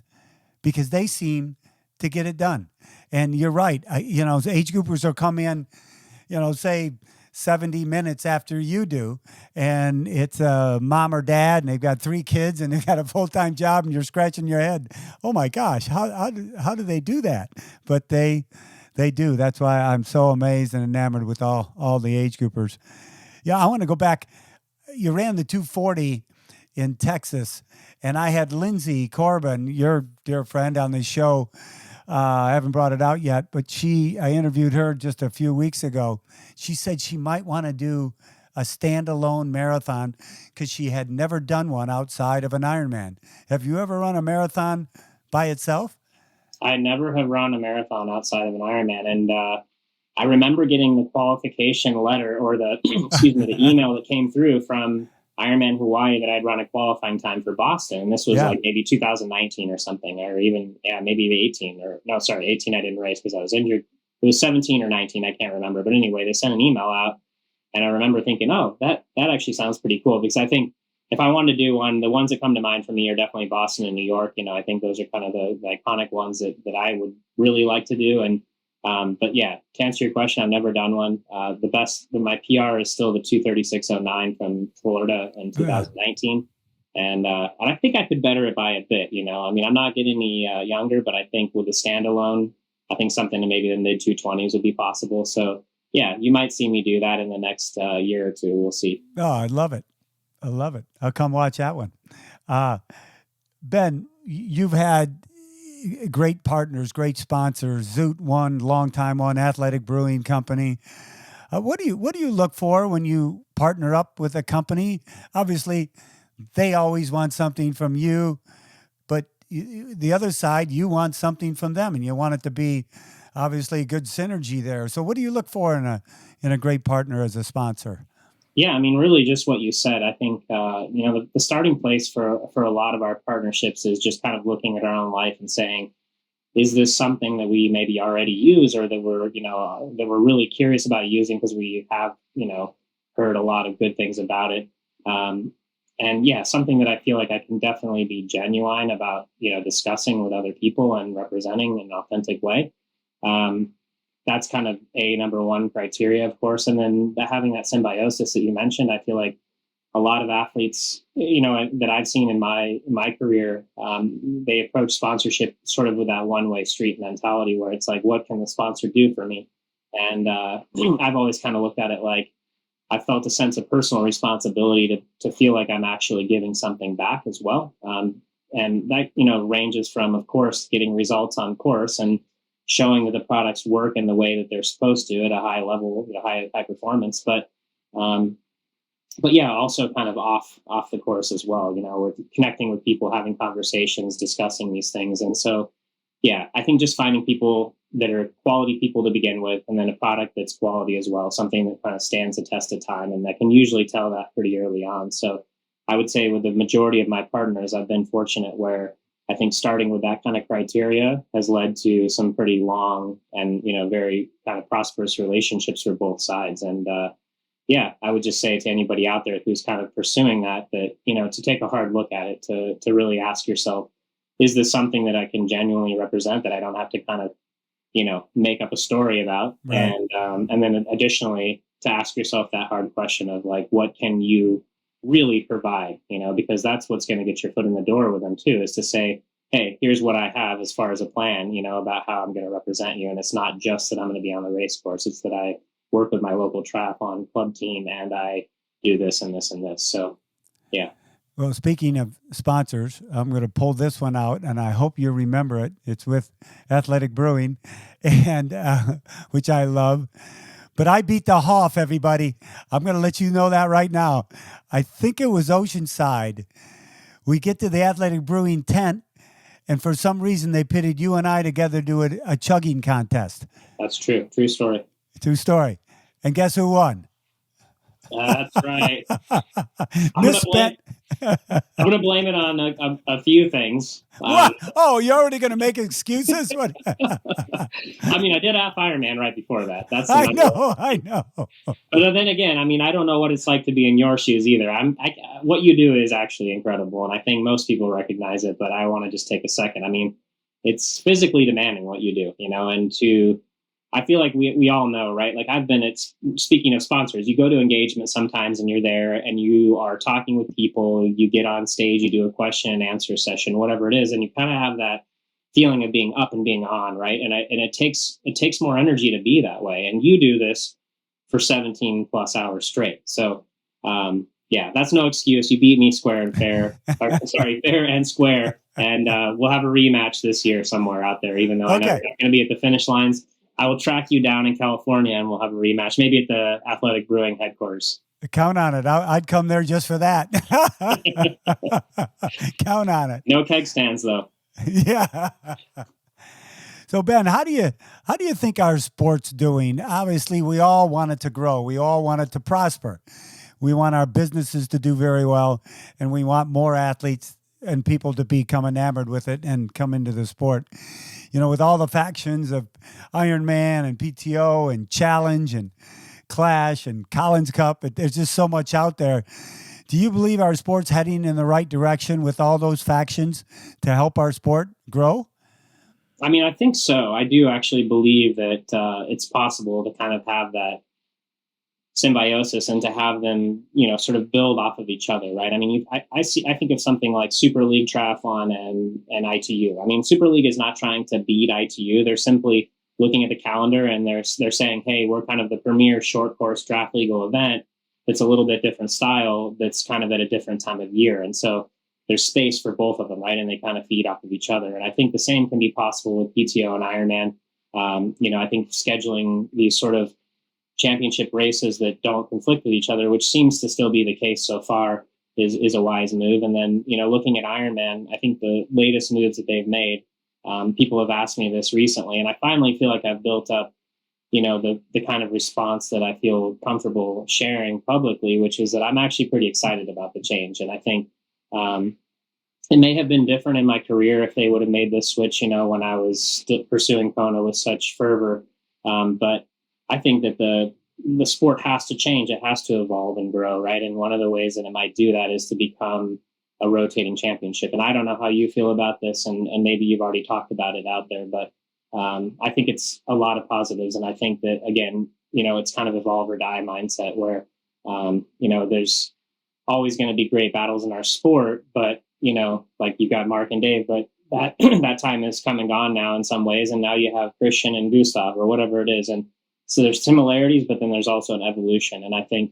[SPEAKER 1] because they seem to get it done. And you're right. Age groupers will come in, say 70 minutes after you do, and it's a mom or dad, and they've got 3 kids, and they've got a full-time job, and you're scratching your head. Oh my gosh, how do they do that? But they do. That's why I'm so amazed and enamored with all the age groupers. Yeah, I want to go back. You ran the 240 in Texas, and I had Lindsay Corbin, your dear friend, on the show. I haven't brought it out yet, but I interviewed her just a few weeks ago. She said she might want to do a standalone marathon because she had never done one outside of an Ironman. Have you ever run a marathon by itself?
[SPEAKER 2] I never have run a marathon outside of an Ironman. And I remember getting the qualification letter or the email that came through from Ironman Hawaii that I'd run a qualifying time for Boston. And this was like maybe 2019 or something, or even, maybe 18 18 I didn't race because I was injured. It was 17 or 19. I can't remember. But anyway, they sent an email out, and I remember thinking, oh, that actually sounds pretty cool, because I think if I wanted to do one, the ones that come to mind for me are definitely Boston and New York. I think those are kind of the iconic ones that I would really like to do. And but yeah, to answer your question, I've never done one. My PR is still the 2:36:09 from Florida in 2019. And I think I could better it by a bit, I mean, I'm not getting any younger, but I think with a standalone, I think something to maybe the mid 220s would be possible. So yeah, you might see me do that in the next year or two. We'll see.
[SPEAKER 1] Oh, I love it. I'll come watch that one. Ben, you've had great partners, great sponsors. Zoot one, longtime one, Athletic Brewing Company. What do you look for when you partner up with a company? Obviously, they always want something from you, but the other side, you want something from them, and you want it to be obviously a good synergy there. So, what do you look for in a great partner as a sponsor?
[SPEAKER 2] Yeah, I mean, really just what you said. I think, the starting place for a lot of our partnerships is just kind of looking at our own life and saying, is this something that we maybe already use, or that we're really curious about using because we have, heard a lot of good things about it. And yeah, something that I feel like I can definitely be genuine about, discussing with other people and representing in an authentic way. That's kind of number one criteria, of course. And then having that symbiosis that you mentioned, I feel like a lot of athletes, that I've seen in my career, they approach sponsorship sort of with that one-way street mentality where it's like, what can the sponsor do for me? And I've always kind of looked at it like I felt a sense of personal responsibility to feel like I'm actually giving something back as well. And that, ranges from, of course, getting results on course and showing that the products work in the way that they're supposed to at a high level, high performance. But yeah, also kind of off the course as well. We're connecting with people, having conversations, discussing these things. And so, yeah, I think just finding people that are quality people to begin with, and then a product that's quality as well, something that kind of stands the test of time, and that can usually tell that pretty early on. So I would say with the majority of my partners, I've been fortunate where I think starting with that kind of criteria has led to some pretty long and, very kind of prosperous relationships for both sides. And yeah, I would just say to anybody out there who's kind of pursuing that, to take a hard look at it, to really ask yourself, is this something that I can genuinely represent, that I don't have to kind of, make up a story about?
[SPEAKER 1] Right.
[SPEAKER 2] And then additionally, to ask yourself that hard question of like, what can you really provide? Because that's what's going to get your foot in the door with them too, is to say, hey, here's what I have as far as a plan, about how I'm going to represent you. And it's not just that I'm going to be on the race course. It's that I work with my local triathlon club team and I do this and this and this. So, yeah.
[SPEAKER 1] Well, speaking of sponsors, I'm going to pull this one out, and I hope you remember it. It's with Athletic Brewing, and which I love. But I beat the Hoff, everybody. I'm going to let you know that right now. I think it was Oceanside. We get to the Athletic Brewing tent, and for some reason they pitted you and I together to do a chugging contest.
[SPEAKER 2] That's true. True story.
[SPEAKER 1] True story. And guess who won?
[SPEAKER 2] That's right.
[SPEAKER 1] Misspent.
[SPEAKER 2] I'm going to blame it on a few things.
[SPEAKER 1] Oh, you're already going to make excuses? What?
[SPEAKER 2] I mean, I did half Ironman right before that. That's
[SPEAKER 1] I know.
[SPEAKER 2] But then again, I mean, I don't know what it's like to be in your shoes either. What you do is actually incredible, and I think most people recognize it. But I want to just take a second. I mean, it's physically demanding what you do, and I feel like we all know, right? Like speaking of sponsors, you go to engagement sometimes and you're there and you are talking with people, you get on stage, you do a question and answer session, whatever it is. And you kind of have that feeling of being up and being on, right? And it takes more energy to be that way. And you do this for 17 plus hours straight. So, yeah, that's no excuse. You beat me square and fair, fair and square. And we'll have a rematch this year somewhere out there, even though I know you're not going to be at the finish lines. I will track you down in California and we'll have a rematch, maybe at the Athletic Brewing headquarters.
[SPEAKER 1] Count on it. I'd come there just for that. Count on it.
[SPEAKER 2] No keg stands though.
[SPEAKER 1] Yeah. So Ben, how do you think our sport's doing? Obviously, we all want it to grow. We all want it to prosper. We want our businesses to do very well, and we want more athletes and people to become enamored with it and come into the sport. With all the factions of Ironman and PTO and Challenge and Clash and Collins Cup, there's just so much out there. Do you believe our sport's heading in the right direction with all those factions to help our sport grow?
[SPEAKER 2] I mean, I think so. I do actually believe that it's possible to kind of have that symbiosis and to have them, sort of build off of each other, right? I mean, I think of something like Super League Triathlon and ITU. I mean, Super League is not trying to beat ITU. They're simply looking at the calendar and they're saying, hey, we're kind of the premier short course draft legal event that's a little bit different style, that's kind of at a different time of year. And so there's space for both of them, right? And they kind of feed off of each other. And I think the same can be possible with PTO and Ironman. I think scheduling these sort of championship races that don't conflict with each other, which seems to still be the case so far, is a wise move. And then, looking at Ironman, I think the latest moves that they've made, people have asked me this recently, and I finally feel like I've built up, the kind of response that I feel comfortable sharing publicly, which is that I'm actually pretty excited about the change. And I think it may have been different in my career if they would have made this switch, when I was still pursuing Kona with such fervor. But I think that the sport has to change. It has to evolve and grow, right? And one of the ways that it might do that is to become a rotating championship. And I don't know how you feel about this, and maybe you've already talked about it out there, but I think it's a lot of positives. And I think that, again, it's kind of evolve or die mindset where, there's always going to be great battles in our sport, but, like you got Mark and Dave, but that that time is come and gone now in some ways. And now you have Christian and Gustav or whatever it is. And so there's similarities, but then there's also an evolution. And I think,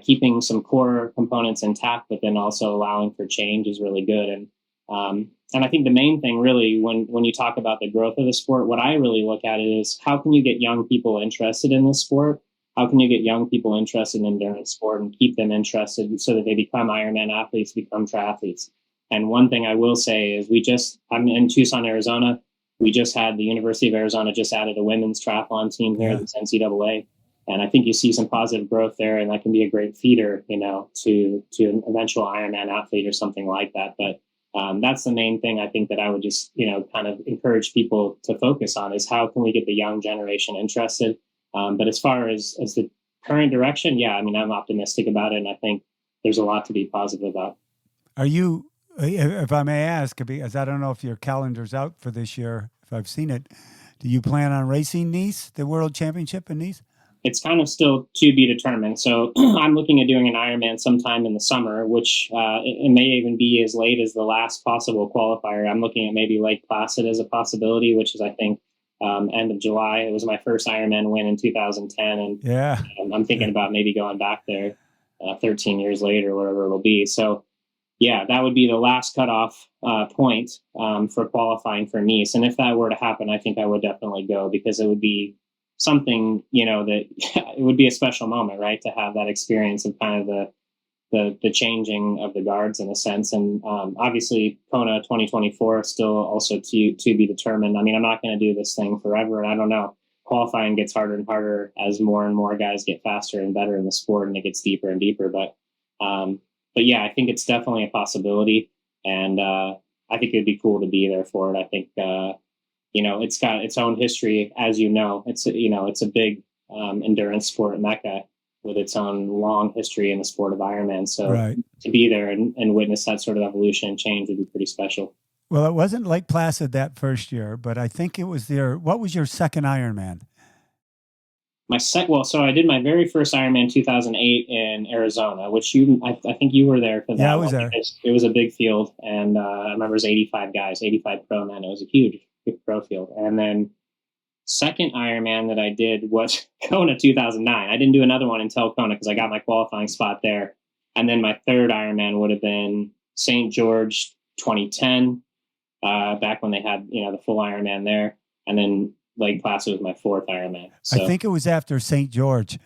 [SPEAKER 2] keeping some core components intact, but then also allowing for change is really good. And I think the main thing really, when you talk about the growth of the sport, what I really look at is how can you get young people interested in the sport? How can you get young people interested in endurance sport and keep them interested so that they become Ironman athletes, become triathletes? And one thing I will say is I'm in Tucson, Arizona. we just had the University of Arizona just added a women's triathlon team here, this NCAA. And I think you see some positive growth there, and that can be a great feeder, to an eventual Ironman athlete or something like that. But that's the main thing I think that I would just, kind of encourage people to focus on is how can we get the young generation interested. But as far as the current direction, yeah, I mean, I'm optimistic about it, and I think there's a lot to be positive about.
[SPEAKER 1] Are you, if I may ask, because I don't know if your calendar's out for this year, if I've seen it, do you plan on racing Nice, the World Championship in Nice?
[SPEAKER 2] It's kind of still to be determined. So I'm looking at doing an Ironman sometime in the summer, which it may even be as late as the last possible qualifier. I'm looking at maybe Lake Placid as a possibility, which is, I think, end of July. It was my first Ironman win in 2010. And I'm thinking about maybe going back there 13 years later, whatever it'll be. So yeah, that would be the last cutoff point for qualifying for Nice. And if that were to happen, I think I would definitely go, because it would be something, that it would be a special moment, right? To have that experience of kind of the changing of the guards in a sense. And obviously Kona 2024 still also to be determined. I mean, I'm not going to do this thing forever. And I don't know, qualifying gets harder and harder as more and more guys get faster and better in the sport, and it gets deeper and deeper. But yeah, I think it's definitely a possibility. And I think it'd be cool to be there for it. I think, it's got its own history, as you know. It's a big endurance sport mecca with its own long history in the sport of Ironman. So to be there and witness that sort of evolution and change would be pretty special.
[SPEAKER 1] Well, it wasn't Lake Placid that first year, but I think it was what was your second Ironman?
[SPEAKER 2] So I did my very first Ironman 2008 in Arizona, which I think you were there for that.
[SPEAKER 1] Yeah, I was there.
[SPEAKER 2] It was a big field, and I remember it was 85 guys, 85 pro men. It was a huge pro field. And then second Ironman that I did was Kona 2009. I didn't do another one until Kona because I got my qualifying spot there. And then my third Ironman would have been St. George 2010, back when they had, the full Ironman there. And then Lake Placid was my fourth Ironman. So,
[SPEAKER 1] I think it was after St. George.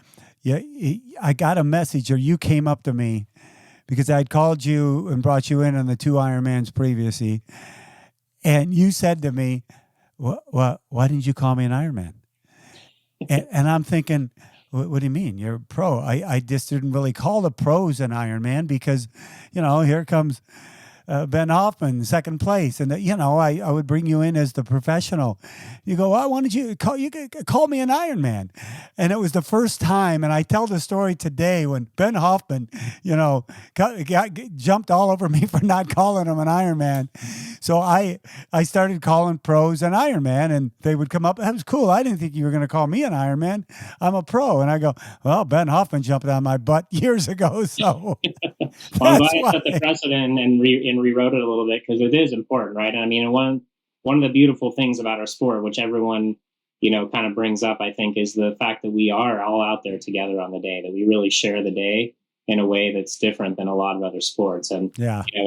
[SPEAKER 1] Yeah, I got a message, or you came up to me because I'd called you and brought you in on the two Ironmans previously. And you said to me, why didn't you call me an Ironman? And I'm thinking, what do you mean? You're a pro. I just didn't really call the pros an Ironman because, here comes Ben Hoffman, second place. And, I would bring you in as the professional. You go, why don't you call me an Ironman? And it was the first time, and I tell the story today when Ben Hoffman, jumped all over me for not calling him an Ironman. So I started calling pros an Ironman, and they would come up. That was cool. I didn't think you were going to call me an Ironman. I'm a pro. And I go, well, Ben Hoffman jumped on my butt years ago. So
[SPEAKER 2] well, I'm glad I set the precedent and rewrote it a little bit, because it is important, right? I mean, one of the beautiful things about our sport, which everyone, kind of brings up, I think, is the fact that we are all out there together on the day, that we really share the day in a way that's different than a lot of other sports. And,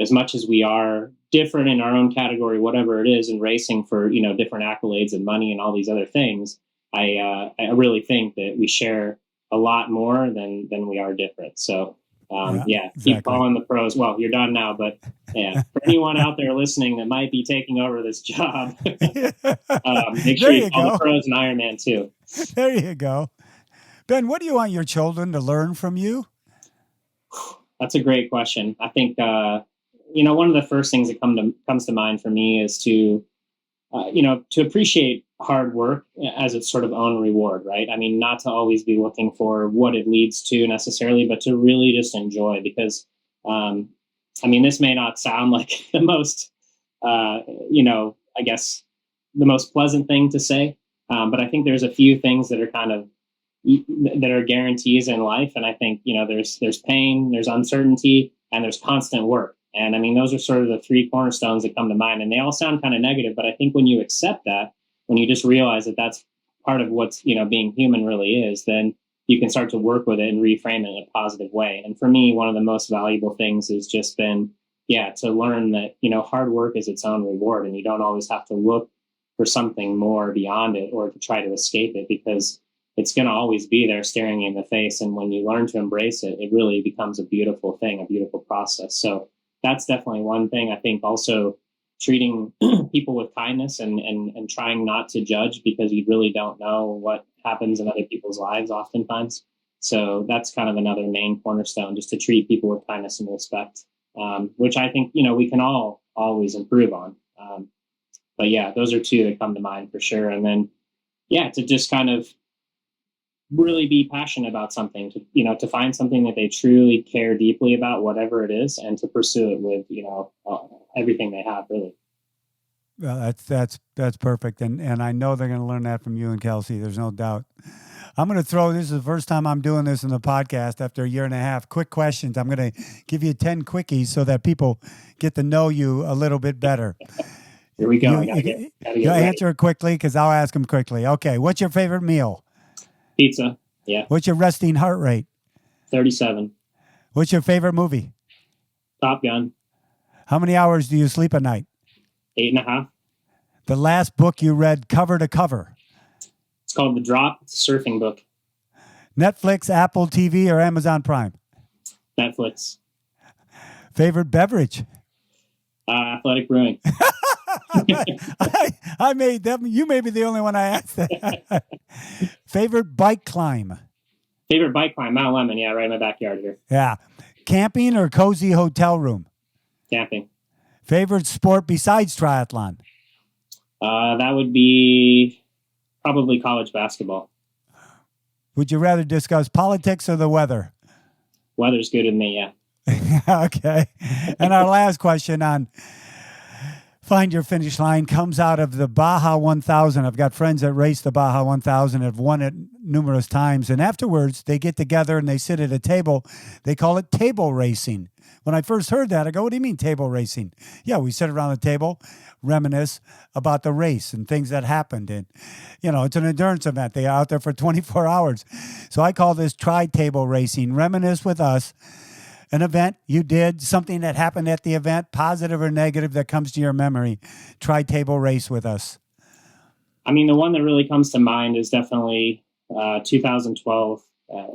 [SPEAKER 2] as much as we are different in our own category, whatever it is, in racing for, different accolades and money and all these other things, I really think that we share a lot more than we are different. So, exactly. Keep calling the pros. Well, you're done now, but for anyone out there listening that might be taking over this job, make sure you call the pros and Ironman too.
[SPEAKER 1] There you go. Ben, what do you want your children to learn from you?
[SPEAKER 2] That's a great question. I think, one of the first things that comes to mind for me is to appreciate hard work as its sort of own reward, right? I mean, not to always be looking for what it leads to necessarily, but to really just enjoy, because, this may not sound like the most, I guess the most pleasant thing to say. But I think there's a few things that are that are guarantees in life. And I think, there's pain, there's uncertainty, and there's constant work. And I mean, those are sort of the three cornerstones that come to mind, and they all sound kind of negative, but I think when you accept that, when you just realize that that's part of what's, being human really is, then you can start to work with it and reframe it in a positive way. And for me, one of the most valuable things has just been, to learn that, hard work is its own reward, and you don't always have to look for something more beyond it or to try to escape it, because it's going to always be there staring you in the face. And when you learn to embrace it, it really becomes a beautiful thing, a beautiful process. So that's definitely one thing. I think also, treating people with kindness and trying not to judge, because you really don't know what happens in other people's lives oftentimes. So that's kind of another main cornerstone, just to treat people with kindness and respect, which I think, we can all always improve on. But yeah, those are two that come to mind for sure. And then, yeah, to just kind of really be passionate about something, to find something that they truly care deeply about, whatever it is, and to pursue it with, everything they have, really.
[SPEAKER 1] Well, that's perfect. And I know they're going to learn that from you and Kelsey. There's no doubt. I'm going to this is the first time I'm doing this in the podcast after a year and a half. Quick questions. I'm going to give you 10 quickies so that people get to know you a little bit better.
[SPEAKER 2] Here we go.
[SPEAKER 1] You answer it quickly because I'll ask them quickly. Okay. What's your favorite meal?
[SPEAKER 2] Pizza. Yeah.
[SPEAKER 1] What's your resting heart rate?
[SPEAKER 2] 37.
[SPEAKER 1] What's your favorite movie?
[SPEAKER 2] Top Gun.
[SPEAKER 1] How many hours do you sleep a night?
[SPEAKER 2] 8.5.
[SPEAKER 1] The last book you read cover to cover?
[SPEAKER 2] It's called The Drop. It's a surfing book.
[SPEAKER 1] Netflix, Apple TV, or Amazon Prime?
[SPEAKER 2] Netflix.
[SPEAKER 1] Favorite beverage?
[SPEAKER 2] Athletic Brewing.
[SPEAKER 1] I made them. You may be the only one I asked that. Favorite bike climb?
[SPEAKER 2] Favorite bike climb? Mount Lemon. Yeah, right in my backyard here.
[SPEAKER 1] Yeah. Camping or cozy hotel room?
[SPEAKER 2] Camping.
[SPEAKER 1] Favorite sport besides triathlon?
[SPEAKER 2] That would be probably college basketball.
[SPEAKER 1] Would you rather discuss politics or the weather?
[SPEAKER 2] Weather's good with me, yeah.
[SPEAKER 1] Okay. And our last question on Find Your Finish Line comes out of the Baja 1000. I've got friends that race the Baja 1000, have won it numerous times. And afterwards, they get together and they sit at a table. They call it table racing. When I first heard that, I go, what do you mean table racing? Yeah, we sit around the table, reminisce about the race and things that happened. And, it's an endurance event. They are out there for 24 hours. So I call this table racing. Reminisce with us. An event you did, something that happened at the event, positive or negative, that comes to your memory. Table race with us.
[SPEAKER 2] I mean, the one that really comes to mind is definitely 2012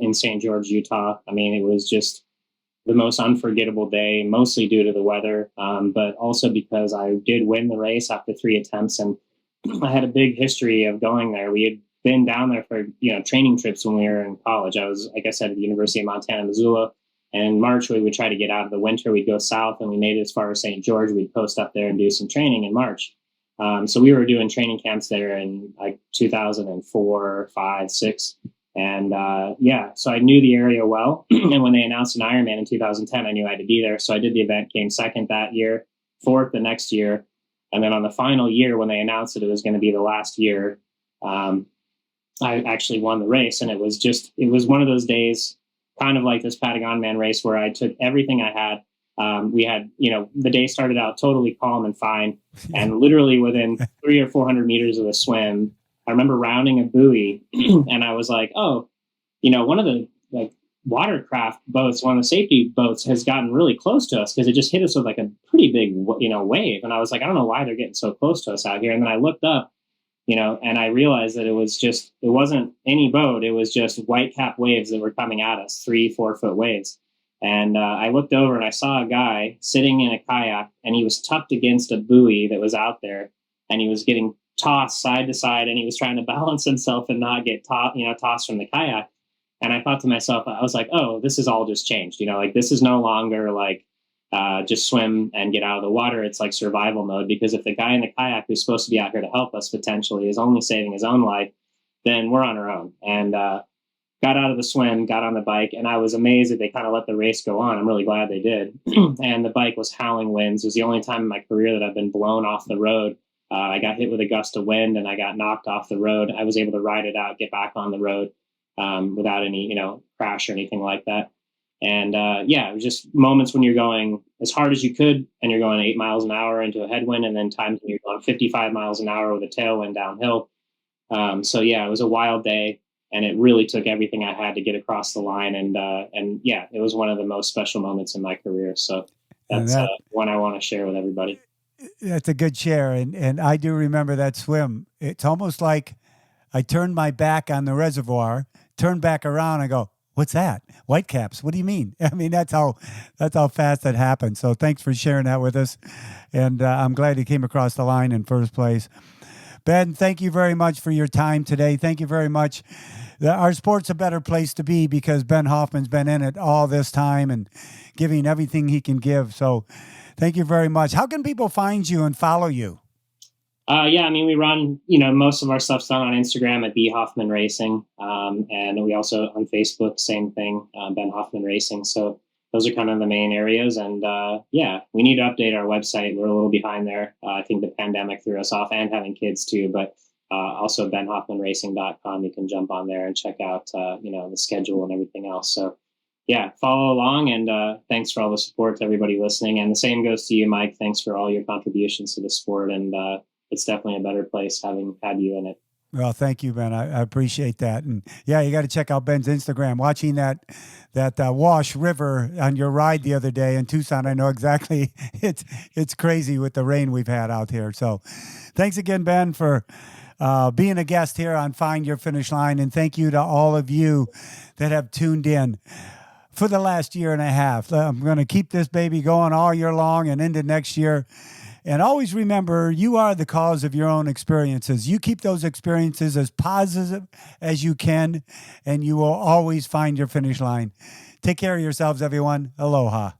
[SPEAKER 2] in St. George, Utah. I mean, it was just the most unforgettable day, mostly due to the weather, but also because I did win the race after 3 attempts. And I had a big history of going there. We had been down there for, training trips when we were in college. I was, like I said, at the University of Montana, Missoula. And in March, we would try to get out of the winter. We'd go south, and we made it as far as St. George. We'd post up there and do some training in March. So we were doing training camps there in like 2004, 5, 6. And so I knew the area well. And when they announced an Ironman in 2010, I knew I had to be there. So I did the event, came second that year, fourth the next year. And then on the final year, when they announced that it was going to be the last year, I actually won the race. And it was one of those days, kind of like this IRONMAN race, where I took everything I had. We had, the day started out totally calm and fine. And literally within 300 or 400 meters of the swim, I remember rounding a buoy and I was like, oh, one of the watercraft boats, one of the safety boats has gotten really close to us, because it just hit us with like a pretty big, wave. And I was like, I don't know why they're getting so close to us out here. And then I looked up, and I realized that it wasn't any boat. It was just white cap waves that were coming at us, 3-4 foot waves. And I looked over and I saw a guy sitting in a kayak, and he was tucked against a buoy that was out there, and he was getting tossed side to side, and he was trying to balance himself and not get tossed from the kayak. And I thought to myself, I was like, oh, this is all just changed. This is no longer like just swim and get out of the water. It's like survival mode, because if the guy in the kayak who's supposed to be out here to help us potentially is only saving his own life, then we're on our own. And got out of the swim, got on the bike, and I was amazed that they kind of let the race go on. I'm really glad they did. And the bike was howling winds. It was the only time in my career that I've been blown off the road. I got hit with a gust of wind and I got knocked off the road. I was able to ride it out, get back on the road without any, crash or anything like that. And it was just moments when you're going as hard as you could and you're going 8 miles an hour into a headwind, and then times when you're going 55 miles an hour with a tailwind downhill. It was a wild day, and it really took everything I had to get across the line. And it was one of the most special moments in my career. So that's one I want to share with everybody.
[SPEAKER 1] That's a good share. And I do remember that swim. It's almost like I turned my back on the reservoir, turned back around, and go, What's that? Whitecaps. What do you mean? I mean, that's how fast that happened. So thanks for sharing that with us. And I'm glad you came across the line in first place. Ben, thank you very much for your time today. Thank you very much. Our sport's a better place to be because Ben Hoffman's been in it all this time and giving everything he can give. So thank you very much. How can people find you and follow you?
[SPEAKER 2] Yeah, I mean, we run, most of our stuff's done on Instagram at B Hoffman Racing. And we also on Facebook, same thing, Ben Hoffman Racing. So those are kind of the main areas. And yeah, we need to update our website. We're a little behind there. I think the pandemic threw us off and having kids too, but also benhoffmanracing.com. You can jump on there and check out, the schedule and everything else. So yeah, follow along, and thanks for all the support to everybody listening. And the same goes to you, Mike. Thanks for all your contributions to the sport. And it's definitely a better place having had you in it.
[SPEAKER 1] Well, thank you, Ben. I appreciate that. And yeah, you got to check out Ben's Instagram. Watching that Wash River on your ride the other day in Tucson, I know exactly. It's crazy with the rain we've had out here. So thanks again, Ben, for being a guest here on Find Your Finish Line. And thank you to all of you that have tuned in for the last year and a half. I'm going to keep this baby going all year long and into next year. And always remember, you are the cause of your own experiences. You keep those experiences as positive as you can, and you will always find your finish line. Take care of yourselves, everyone. Aloha.